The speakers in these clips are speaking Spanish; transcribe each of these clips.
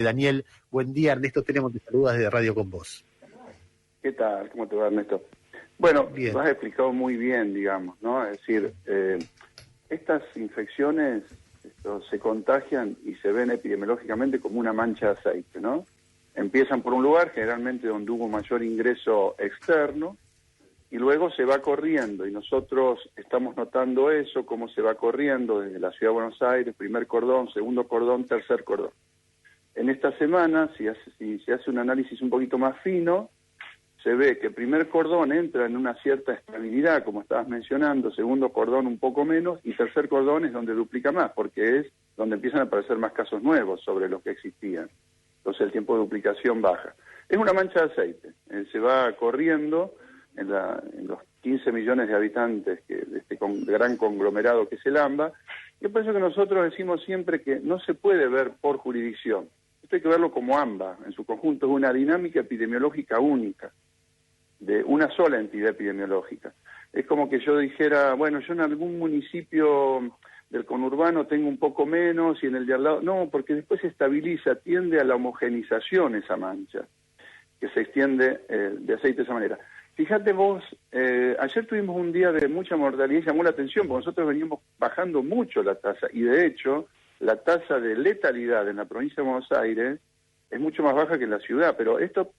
Daniel, buen día. Ernesto Tenemos, te saluda desde Radio Con Vos. ¿Qué tal? ¿Cómo te va, Ernesto? Bueno, Bien. lo has explicado muy bien, digamos, ¿no? Es decir, estas infecciones se contagian y se ven epidemiológicamente como una mancha de aceite, ¿no? Empiezan por un lugar, generalmente donde hubo mayor ingreso externo, y luego se va corriendo, y nosotros estamos notando eso, cómo se va corriendo desde la Ciudad de Buenos Aires, primer cordón, segundo cordón, tercer cordón. En esta semana, si se hace un análisis un poquito más fino, se ve que primer cordón entra en una cierta estabilidad, como estabas mencionando, segundo cordón un poco menos, y tercer cordón es donde duplica más, porque es donde empiezan a aparecer más casos nuevos sobre los que existían. Entonces el tiempo de duplicación baja. Es una mancha de aceite, se va corriendo en los 15 millones de habitantes de este gran conglomerado que es el AMBA, y es por eso que nosotros decimos siempre que no se puede ver por jurisdicción. Esto hay que verlo como AMBA, en su conjunto es una dinámica epidemiológica única, de una sola entidad epidemiológica. Es como que yo dijera, bueno, yo en algún municipio del conurbano tengo un poco menos y en el de al lado... No, porque después se estabiliza, tiende a la homogenización esa mancha, que se extiende de aceite de esa manera. Fíjate vos, ayer tuvimos un día de mucha mortalidad y llamó la atención, porque nosotros veníamos bajando mucho la tasa, y de hecho, la tasa de letalidad en la provincia de Buenos Aires es mucho más baja que en la ciudad, pero esto,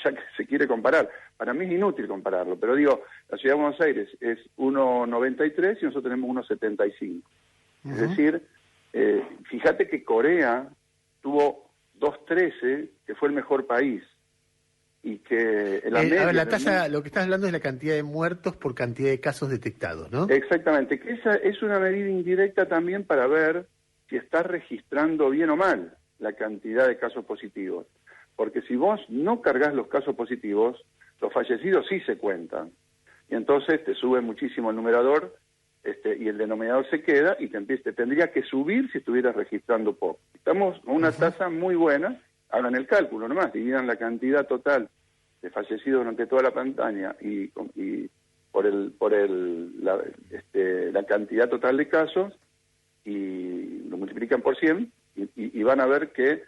ya que se quiere comparar, para mí es inútil compararlo, pero digo, la ciudad de Buenos Aires es 1,93 y nosotros tenemos 1,75. Es decir, fíjate que Corea tuvo 2,13, que fue el mejor país, y que la media... A ver, la tasa, lo que estás hablando es la cantidad de muertos por cantidad de casos detectados, ¿no? Exactamente, que esa es una medida indirecta también para ver si está registrando bien o mal la cantidad de casos positivos. Porque si vos no cargas los casos positivos, los fallecidos sí se cuentan. Y entonces te sube muchísimo el numerador y el denominador se queda y te tendría que subir si estuvieras registrando poco. Estamos con una tasa muy buena. Hagan el cálculo nomás, dividan la cantidad total de fallecidos durante toda la pandemia y por la cantidad total de casos y lo multiplican por 100 y van a ver que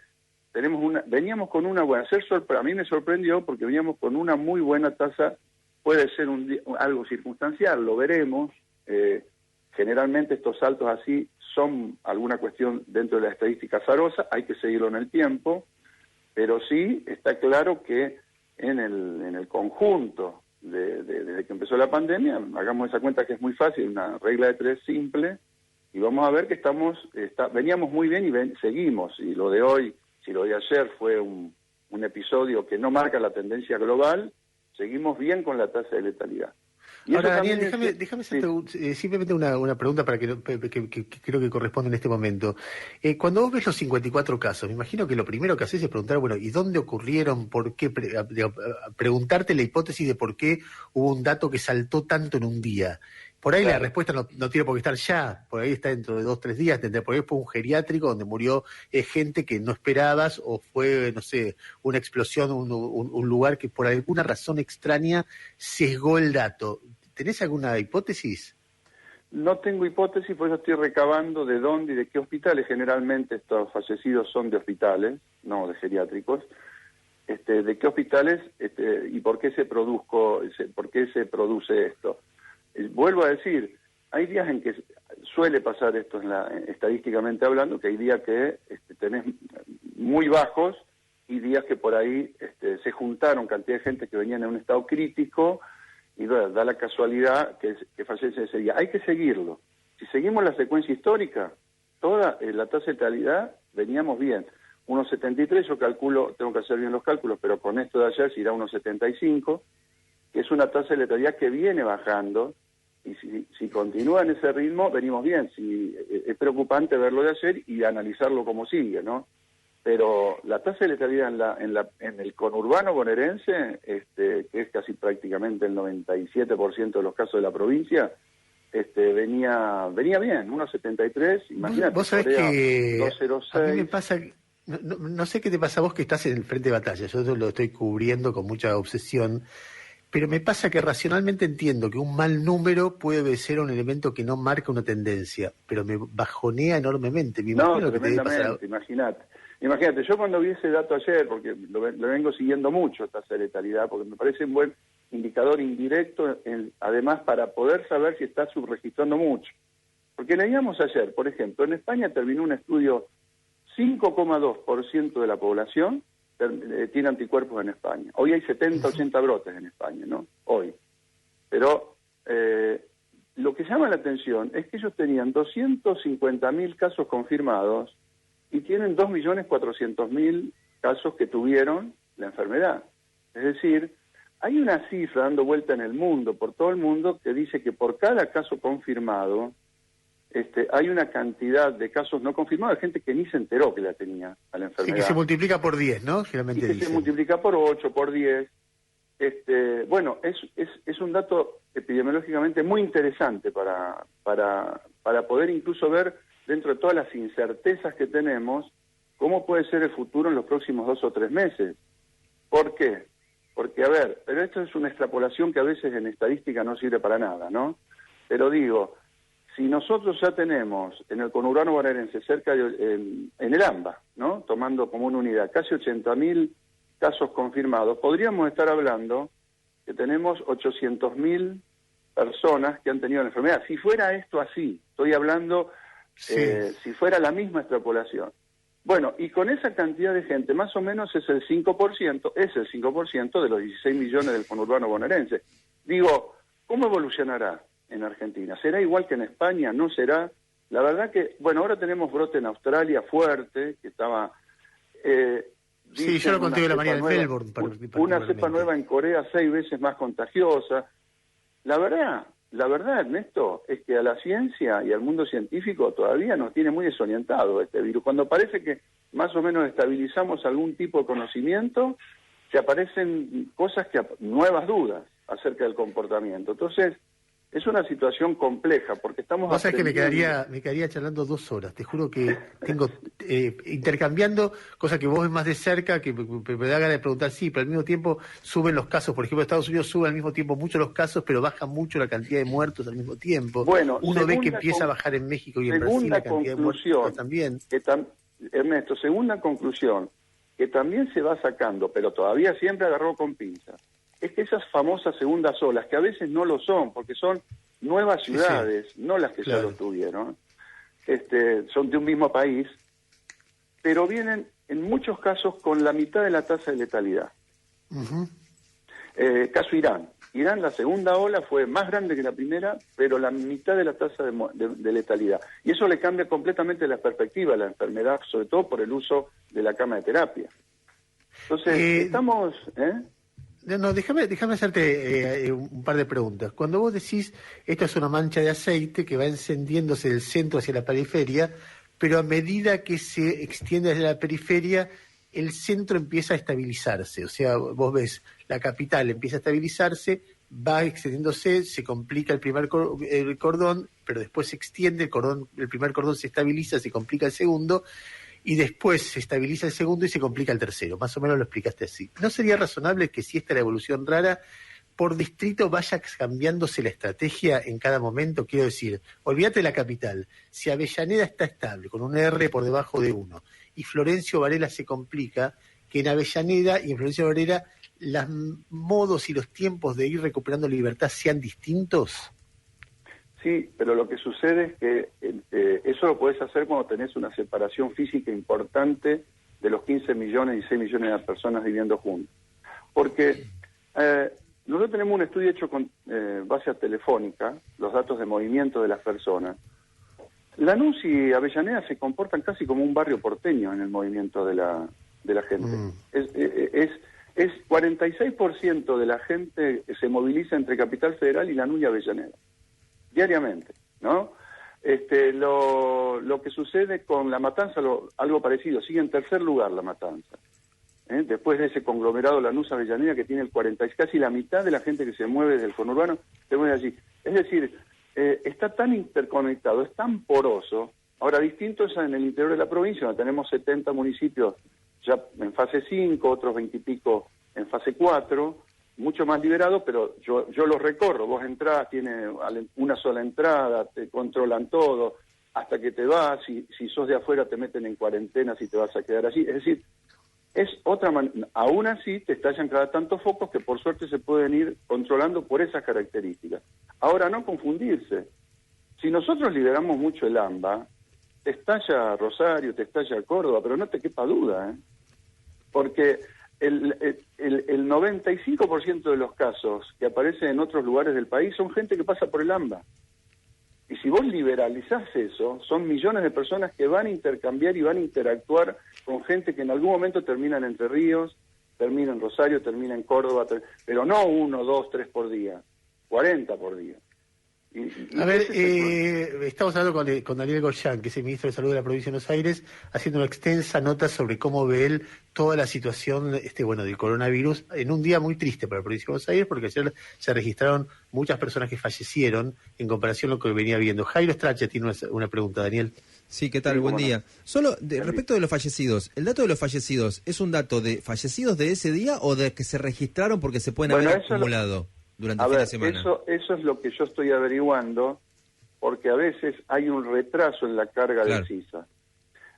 veníamos con una buena, a mí me sorprendió porque veníamos con una muy buena tasa, puede ser algo circunstancial, lo veremos, generalmente estos saltos así son alguna cuestión dentro de la estadística azarosa, hay que seguirlo en el tiempo, pero sí está claro que en el conjunto desde que empezó la pandemia, hagamos esa cuenta que es muy fácil, una regla de 3 simple, y vamos a ver que veníamos muy bien y seguimos, y lo de hoy, si lo de ayer fue un episodio que no marca la tendencia global, seguimos bien con la tasa de letalidad. Y ahora, Daniel, déjame hacerte simplemente una pregunta para que creo que corresponde en este momento. Cuando vos ves los 54 casos, me imagino que lo primero que haces es preguntar, bueno, ¿y dónde ocurrieron? ¿Por qué? Preguntarte la hipótesis de por qué hubo un dato que saltó tanto en un día. Por ahí claro. La respuesta no tiene por qué estar ya, por ahí está dentro de 2-3 días, por ahí fue un geriátrico donde murió gente que no esperabas, o fue, no sé, una explosión, un lugar que por alguna razón extraña sesgó el dato. ¿Tenés alguna hipótesis? No tengo hipótesis, por eso estoy recabando de dónde y de qué hospitales. Generalmente estos fallecidos son de hospitales, no de geriátricos. De qué hospitales y por qué se produce esto. Vuelvo a decir, hay días en que suele pasar esto estadísticamente hablando, que hay días que tenés muy bajos y días que por ahí se juntaron cantidad de gente que venían en un estado crítico y da la casualidad que fallece ese día. Hay que seguirlo. Si seguimos la secuencia histórica, toda la tasa de letalidad veníamos bien. 1,73, yo calculo, tengo que hacer bien los cálculos, pero con esto de ayer se irá a 1,75, que es una tasa de letalidad que viene bajando, y si continúa en ese ritmo, venimos bien. Es preocupante verlo de ayer y analizarlo como sigue, ¿no? Pero la tasa de letalidad en el conurbano bonaerense, que es casi prácticamente el 97% de los casos de la provincia, venía bien, 1,73, imagínate. Vos sabés que 2,06. A mí me pasa, no sé qué te pasa a vos que estás en el frente de batalla, yo lo estoy cubriendo con mucha obsesión, pero me pasa que racionalmente entiendo que un mal número puede ser un elemento que no marca una tendencia, pero me bajonea enormemente. Me imagino que te debe pasar. Imagínate. Imagínate, yo cuando vi ese dato ayer, porque lo vengo siguiendo mucho, tasa de letalidad, porque me parece un buen indicador indirecto, además para poder saber si está subregistrando mucho. Porque leíamos ayer, por ejemplo, en España terminó un estudio, 5,2% de la población tiene anticuerpos en España. Hoy hay 70, 80 brotes en España, ¿no? Hoy. Pero lo que llama la atención es que ellos tenían 250.000 casos confirmados y tienen 2.400.000 casos que tuvieron la enfermedad. Es decir, hay una cifra dando vuelta en el mundo, por todo el mundo, que dice que por cada caso confirmado hay una cantidad de casos no confirmados de gente que ni se enteró que la tenía a la enfermedad. Sí, que se multiplica por 10, ¿no? Generalmente dicen. Se multiplica por 8, por 10. Bueno, es un dato epidemiológicamente muy interesante para poder incluso ver, dentro de todas las incertezas que tenemos, cómo puede ser el futuro en los próximos 2 o 3 meses. ¿Por qué? Porque, a ver, pero esto es una extrapolación que a veces en estadística no sirve para nada, ¿no? Pero digo, si nosotros ya tenemos en el conurbano bonaerense cerca de, en el AMBA, ¿no? Tomando como una unidad, casi 80.000 casos confirmados, podríamos estar hablando que tenemos 800.000 personas que han tenido la enfermedad. Si fuera esto así, estoy hablando, si fuera la misma extrapolación. Bueno, y con esa cantidad de gente, más o menos es el 5% de los 16 millones del conurbano bonaerense. Digo, ¿cómo evolucionará en Argentina? ¿Será igual que en España? ¿No será? La verdad que, bueno, ahora tenemos brote en Australia fuerte, que estaba... sí, yo lo conté de la mañana en Melbourne. Una cepa nueva en Corea 6 veces más contagiosa. La verdad, Ernesto, es que a la ciencia y al mundo científico todavía nos tiene muy desorientado este virus. Cuando parece que más o menos estabilizamos algún tipo de conocimiento, se aparecen cosas nuevas dudas acerca del comportamiento. Entonces, es una situación compleja, porque estamos... Vos sabés que me quedaría charlando 2 horas, te juro que tengo intercambiando cosas que vos ves más de cerca, que me da ganas de preguntar, sí, pero al mismo tiempo suben los casos. Por ejemplo, Estados Unidos sube al mismo tiempo mucho los casos, pero baja mucho la cantidad de muertos al mismo tiempo. Bueno, uno ve que empieza a bajar en México y en Brasil la cantidad de muertos también. Ernesto, segunda conclusión, que también se va sacando, pero todavía siempre agarró con pinzas, es que esas famosas segundas olas, que a veces no lo son, porque son nuevas ciudades, no las que ya lo tuvieron, son de un mismo país, pero vienen en muchos casos con la mitad de la tasa de letalidad. Caso Irán. Irán, la segunda ola fue más grande que la primera, pero la mitad de la tasa de letalidad. Y eso le cambia completamente la perspectiva de la enfermedad, sobre todo por el uso de la cama de terapia. Entonces, estamos... No, déjame hacerte un par de preguntas. Cuando vos decís, esto es una mancha de aceite que va encendiéndose del centro hacia la periferia, pero a medida que se extiende hacia la periferia, el centro empieza a estabilizarse. O sea, vos ves, la capital empieza a estabilizarse, va extendiéndose, se complica el primer el cordón, pero después se extiende, el primer cordón se estabiliza, se complica el segundo, y después se estabiliza el segundo y se complica el tercero. Más o menos lo explicaste así. ¿No sería razonable que si esta es la evolución rara, por distrito vaya cambiándose la estrategia en cada momento? Quiero decir, olvídate de la capital. Si Avellaneda está estable, con un R por debajo de 1, y Florencio Varela se complica, que en Avellaneda y en Florencio Varela los modos y los tiempos de ir recuperando libertad sean distintos. Sí, pero lo que sucede es que eso lo podés hacer cuando tenés una separación física importante de los 15 millones y 6 millones de personas viviendo juntos. Porque nosotros tenemos un estudio hecho con base a Telefónica, los datos de movimiento de las personas. Lanús y Avellaneda se comportan casi como un barrio porteño en el movimiento de la gente. Es 46% de la gente que se moviliza entre Capital Federal y Lanús y Avellaneda. Diariamente, ¿no? Lo que sucede con La Matanza, algo parecido, sigue en tercer lugar La Matanza. Después de ese conglomerado Lanús-Avellaneda que tiene casi la mitad de la gente que se mueve del conurbano, se mueve allí. Es decir, está tan interconectado, es tan poroso. Ahora, distinto es en el interior de la provincia, donde tenemos 70 municipios ya en fase 5, otros 20 y pico en fase 4, mucho más liberado, pero yo los recorro. Vos entrás, tiene una sola entrada, te controlan todo. hasta que te vas, si sos de afuera te meten en cuarentena si te vas a quedar allí. Es decir, es otra manera. Aún así te estallan cada tantos focos que por suerte se pueden ir controlando por esas características. Ahora, no confundirse. Si nosotros liberamos mucho el AMBA, te estalla Rosario, te estalla Córdoba, pero no te quepa duda, ¿eh? Porque el 95% de los casos que aparecen en otros lugares del país son gente que pasa por el AMBA. Y si vos liberalizás eso, son millones de personas que van a intercambiar y van a interactuar con gente que en algún momento termina en Entre Ríos, termina en Rosario, termina en Córdoba, pero no 1, 2, 3 por día, 40 por día. A ver, estamos hablando con Daniel Goyán, que es el ministro de Salud de la provincia de Buenos Aires, haciendo una extensa nota sobre cómo ve él toda la situación del coronavirus en un día muy triste para la provincia de Buenos Aires, porque ayer se registraron muchas personas que fallecieron en comparación a lo que venía viendo. Jairo Strache tiene una pregunta, Daniel. Sí, ¿qué tal? Buen día. Solo respecto de los fallecidos, ¿el dato de los fallecidos es un dato de fallecidos de ese día o de que se registraron porque se pueden haber acumulado durante el fin de semana? Eso es lo que yo estoy averiguando, porque a veces hay un retraso en la carga del CISA.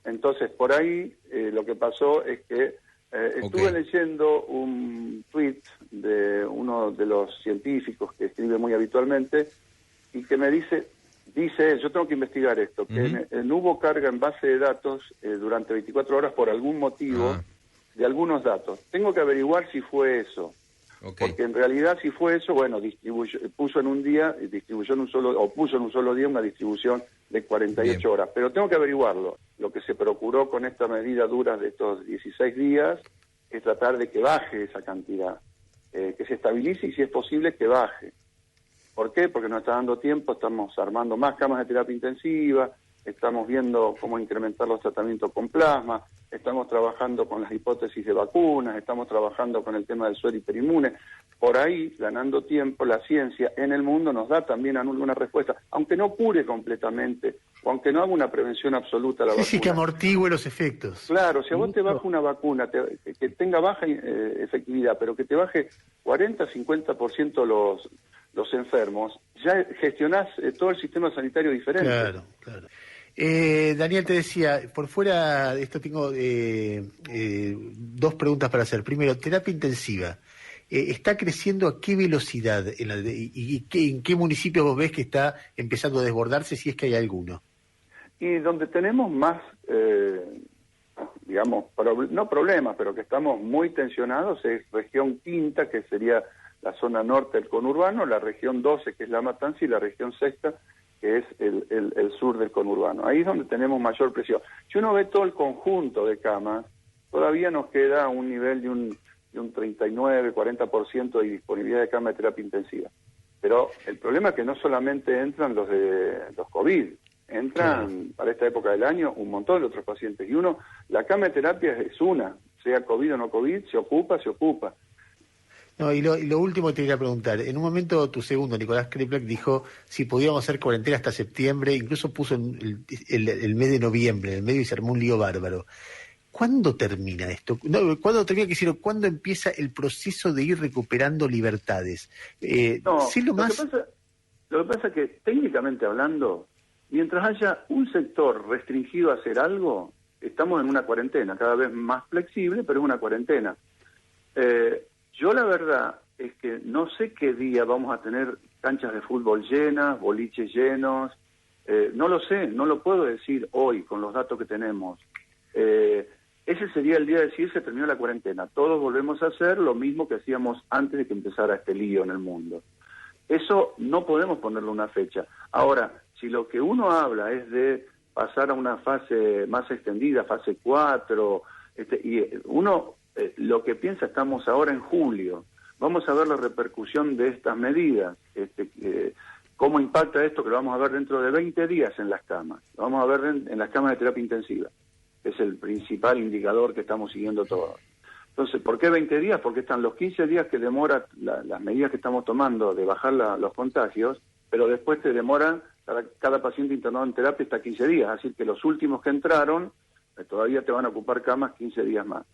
Entonces, por ahí lo que pasó es que estuve leyendo un tuit de uno de los científicos que escribe muy habitualmente y que me dice yo tengo que investigar esto, que no hubo carga en base de datos durante 24 horas por algún motivo de algunos datos. Tengo que averiguar si fue eso. Porque en realidad si fue eso, bueno, puso en un solo día una distribución de 48 horas. Pero tengo que averiguarlo. Lo que se procuró con esta medida dura de estos 16 días es tratar de que baje esa cantidad, que se estabilice y si es posible que baje. ¿Por qué? Porque nos está dando tiempo, estamos armando más camas de terapia intensiva, estamos viendo cómo incrementar los tratamientos con plasma, estamos trabajando con las hipótesis de vacunas, estamos trabajando con el tema del suero hiperinmune. Por ahí, ganando tiempo, la ciencia en el mundo nos da también una respuesta, aunque no cure completamente, o aunque no haga una prevención absoluta a la vacuna. Sí, que amortigue los efectos. Claro, si a vos te baja una vacuna que tenga baja efectividad, pero que te baje 40-50% los enfermos, ya gestionás todo el sistema sanitario diferente. Claro. Daniel, te decía, por fuera de esto tengo dos preguntas para hacer. Primero, terapia intensiva. ¿Está creciendo a qué velocidad? ¿En qué municipio vos ves que está empezando a desbordarse, si es que hay alguno? Y donde tenemos más, no problemas, pero que estamos muy tensionados, es región quinta, que sería la zona norte del conurbano, la región 12, que es La Matanza, y la región sexta, que es el sur del conurbano. Ahí es donde tenemos mayor presión. Si uno ve todo el conjunto de camas, todavía nos queda un nivel de un 39-40% de disponibilidad de cama de terapia intensiva. Pero el problema es que no solamente entran los COVID, entran para esta época del año un montón de otros pacientes. Y la cama de terapia es una, sea COVID o no COVID, se ocupa. No, y lo último que te quería preguntar, en un momento tu segundo, Nicolás Kreplak, dijo si podíamos hacer cuarentena hasta septiembre, incluso puso el mes de noviembre en el medio y se armó un lío bárbaro. ¿Cuándo termina esto? ¿Cuándo empieza el proceso de ir recuperando libertades? Lo que pasa es que técnicamente hablando, mientras haya un sector restringido a hacer algo, estamos en una cuarentena, cada vez más flexible, pero es una cuarentena. Yo la verdad es que no sé qué día vamos a tener canchas de fútbol llenas, boliches llenos, no lo sé, no lo puedo decir hoy con los datos que tenemos. Ese sería el día de decir se terminó la cuarentena. Todos volvemos a hacer lo mismo que hacíamos antes de que empezara este lío en el mundo. Eso no podemos ponerle una fecha. Ahora, si lo que uno habla es de pasar a una fase más extendida, fase 4, y uno lo que piensa, estamos ahora en julio, vamos a ver la repercusión de estas medidas, cómo impacta esto, que lo vamos a ver dentro de 20 días en las camas, lo vamos a ver en las camas de terapia intensiva, es el principal indicador que estamos siguiendo todos. Entonces, ¿por qué 20 días? Porque están los 15 días que demora las medidas que estamos tomando de bajar los contagios, pero después te demoran, cada paciente internado en terapia está 15 días, así que los últimos que entraron todavía te van a ocupar camas 15 días más.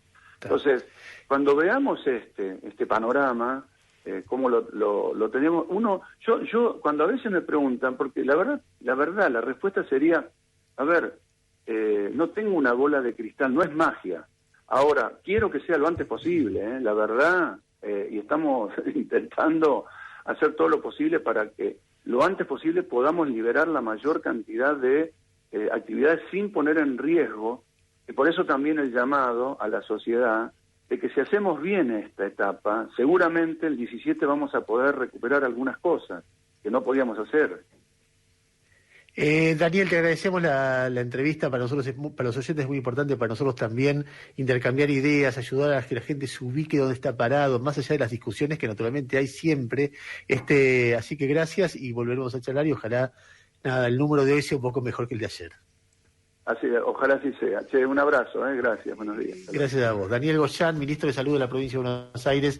Entonces, cuando veamos este panorama, cómo lo tenemos, yo cuando a veces me preguntan, porque la verdad, la respuesta sería, a ver, no tengo una bola de cristal, no es magia. Ahora, quiero que sea lo antes posible, la verdad, y estamos intentando hacer todo lo posible para que lo antes posible podamos liberar la mayor cantidad de actividades sin poner en riesgo, y por eso también el llamado a la sociedad de que si hacemos bien esta etapa, seguramente el 17 vamos a poder recuperar algunas cosas que no podíamos hacer. Daniel, te agradecemos la entrevista. Para nosotros, para los oyentes es muy importante, para nosotros también intercambiar ideas, ayudar a que la gente se ubique donde está parado, más allá de las discusiones que naturalmente hay siempre. Así que gracias y volveremos a charlar y ojalá el número de hoy sea un poco mejor que el de ayer. Ojalá así sea. Un abrazo, gracias, buenos días. Gracias a vos. Daniel Goyán, ministro de Salud de la provincia de Buenos Aires.